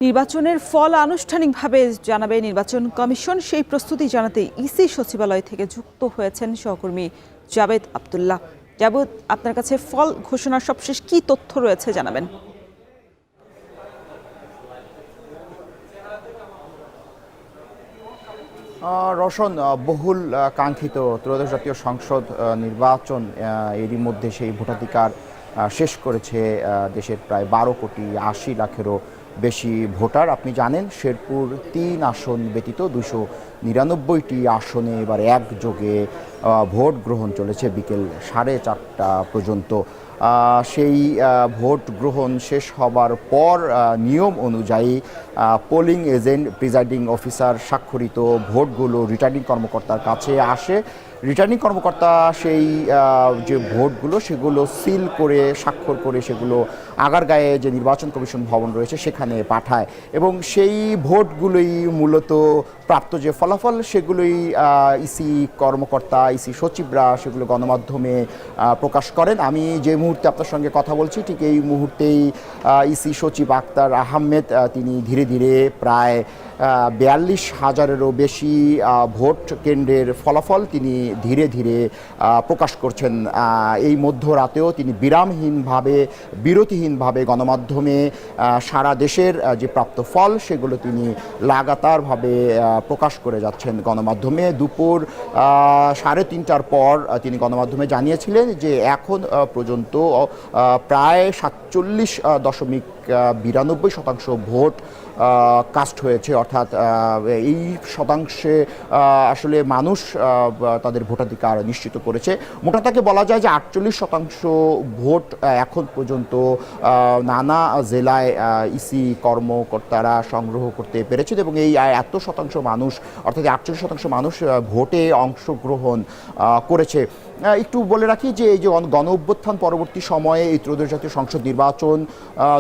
নির্বাচনের ফল আনুষ্ঠানিকভাবে জানাবে নির্বাচন কমিশন। সেই প্রস্তুতি জানাতে ইসি সচিবালয় থেকে যুক্ত হয়েছেন সহকর্মী জাবেদ আব্দুল্লাহ। জাবেদ, আপনার কাছে ফল ঘোষণার সবশেষ কি তথ্য রয়েছে জানাবেন। রওশন, বহুল কাঙ্ক্ষিত ত্রয়োদশ জাতীয় সংসদ নির্বাচন এরই মধ্যে সেই ভোটাধিকার শেষ করেছে দেশের প্রায় 12,80,00,000-এরও বেশি ভোটার। আপনি জানেন, শেরপুর 3 আসন ব্যতীত 299টি আসনে এবার একযোগে ভোট গ্রহণ চলেছে বিকেল 4:30 পর্যন্ত। সেই ভোট গ্রহণ শেষ হবার পর নিয়ম অনুযায়ী পোলিং এজেন্ট, প্রিজাইডিং অফিসার স্বাক্ষরিত ভোটগুলো রিটার্নিং কর্মকর্তার কাছে আসে। রিটার্নিং কর্মকর্তা সেই যে ভোটগুলো সেগুলো সিল করে স্বাক্ষর করে সেগুলো আগারগাঁয়ে যে নির্বাচন কমিশন ভবন রয়েছে সেখানে পাঠায় এবং সেই ভোটগুলোই মূলত প্রাপ্ত যে ফলাফল সেগুলোই ইসি কর্মকর্তা, ইসি সচিবরা সেগুলো গণমাধ্যমে প্রকাশ করেন। আমি যে মুহূর্তে আপনার সঙ্গে কথা বলছি ঠিক এই মুহূর্তেই ইসি সচিব আক্তার আহমেদ তিনি ধীরে ধীরে প্রায় 42,000-এরও বেশি ভোট কেন্দ্রের ফলাফল তিনি ধীরে ধীরে প্রকাশ করছেন। এই মধ্যরাতেও তিনি বিরতিহীনভাবে গণমাধ্যমে সারা দেশের যে প্রাপ্ত ফল সেগুলো তিনি লাগাতারভাবে প্রকাশ করে যাচ্ছেন গণমাধ্যমে। দুপুর 3:30টার পর তিনি গণমাধ্যমে জানিয়েছিলেন যে এখন পর্যন্ত প্রায় 47.92% ভোট কাস্ট হয়েছে, অর্থাৎ এই শতাংশে আসলে মানুষ তাদের ভোটাধিকার নিশ্চিত করেছে। মোটা তাকে বলা যায় যে 48% ভোট এখন পর্যন্ত নানা জেলায় ইসি কর্মকর্তারা সংগ্রহ করতে পেরেছেন এবং এই এত শতাংশ মানুষ, অর্থাৎ 48% মানুষ ভোটে অংশগ্রহণ করেছে। একটু বলে রাখি যে এই যে গণ অভ্যুত্থান পরবর্তী সময়ে এই ত্রয়োদশ জাতীয় সংসদ নির্বাচন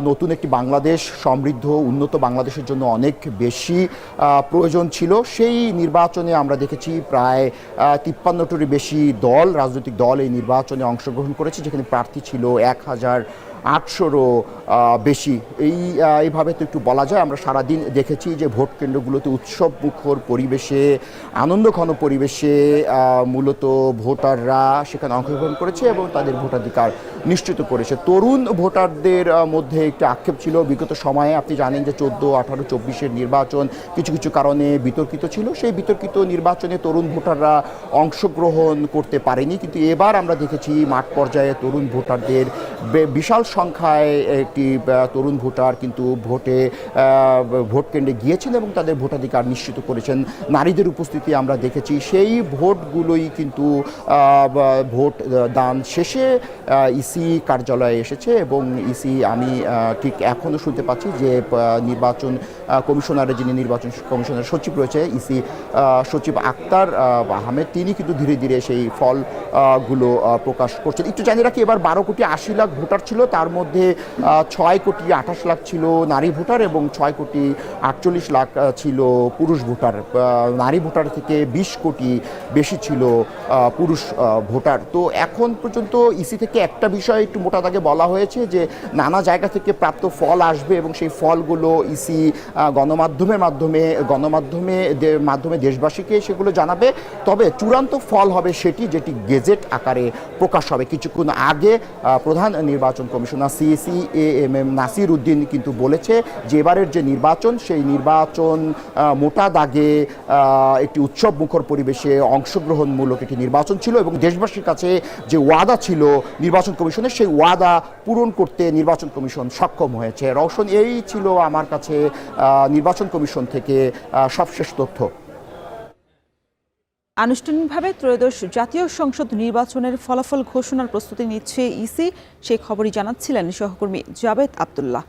নতুন একটি বাংলাদেশ, সমৃদ্ধ উন্নত বাংলাদেশের জন্য অনেক বেশি প্রয়োজন ছিল। সেই নির্বাচনে আমরা দেখেছি প্রায় 53টারও বেশি রাজনৈতিক দল এই নির্বাচনে অংশগ্রহণ করেছে, যেখানে প্রার্থী ছিল 1,800-রও বেশি। এইভাবে তো একটু বলা যায় আমরা সারাদিন দেখেছি যে ভোট কেন্দ্রগুলোতে উৎসব মুখর পরিবেশে, আনন্দঘন পরিবেশে মূলত ভোটাররা সেখানে অংশগ্রহণ করেছে এবং তাদের ভোটাধিকার নিশ্চিত করেছে। তরুণ ভোটারদের মধ্যে একটি আক্ষেপ ছিল বিগত সময়ে। আপনি জানেন যে 14, 18, 24-এর নির্বাচন কিছু কিছু কারণে বিতর্কিত ছিল। সেই বিতর্কিত নির্বাচনে তরুণ ভোটাররা অংশগ্রহণ করতে পারেনি, কিন্তু এবার আমরা দেখেছি মাঠ পর্যায়ে তরুণ ভোটারদের বিশাল সংখ্যায় একটি তরুণ ভোটার কিন্তু ভোট কেন্দ্রে গিয়েছেন এবং তাদের ভোটাধিকার নিশ্চিত করেছেন। নারীদের উপস্থিতি আমরা দেখেছি। সেই ভোটগুলোই কিন্তু ভোট দান শেষে ইসি কার্যালয়ে এসেছে এবং ইসি, আমি ঠিক এখনও শুনতে পাচ্ছি যে নির্বাচন কমিশনারের, যিনি নির্বাচন কমিশনারের সচিব রয়েছে ইসি সচিব আক্তার আহমেদ, তিনি কিন্তু ধীরে ধীরে সেই ফলগুলো প্রকাশ করছেন। একটু জানিয়ে রাখি, এবার 12,80,00,000 ভোটার ছিল, তার মধ্যে 6,28,00,000 ছিল নারী ভোটার এবং 6,48,00,000 ছিল পুরুষ ভোটার। নারী ভোটার থেকে 20 কোটি বেশি ছিল পুরুষ ভোটার। তো এখন পর্যন্ত ইসি থেকে একটা বিষয় একটু মোটা দাগে বলা হয়েছে যে নানা জায়গা থেকে প্রাপ্ত ফল আসবে এবং সেই ফলগুলো ইসি গণমাধ্যমের মাধ্যমে দেশবাসীকে সেগুলো জানাবে। তবে চূড়ান্ত ফল হবে সেটি, যেটি গেজেট আকারে প্রকাশ হবে। কিছুক্ষণ আগে প্রধান নির্বাচন commissioner CEC AMM Nasir Uddin কিন্তু বলেছে যে এবারের যে নির্বাচন সেই নির্বাচন মোটা দাগে একটি উৎসব মুখর পরিবেশে অংশগ্রহণমূলক একটি নির্বাচন ছিল এবং দেশবাসীর কাছে যে ওয়াদা ছিল নির্বাচন কমিশনের, সেই ওয়াদা পূরণ করতে নির্বাচন কমিশন সক্ষম হয়েছে। রওশন, এই ছিল আমার কাছে নির্বাচন কমিশন থেকে সবশেষ তথ্য। আনুষ্ঠানিকভাবে ত্রয়োদশ জাতীয় সংসদ নির্বাচনের ফলাফল ঘোষণার প্রস্তুতি নিচ্ছে ইসি, সেই খবরই জানাচ্ছিলেন সহকর্মী জাবেদ আব্দুল্লাহ।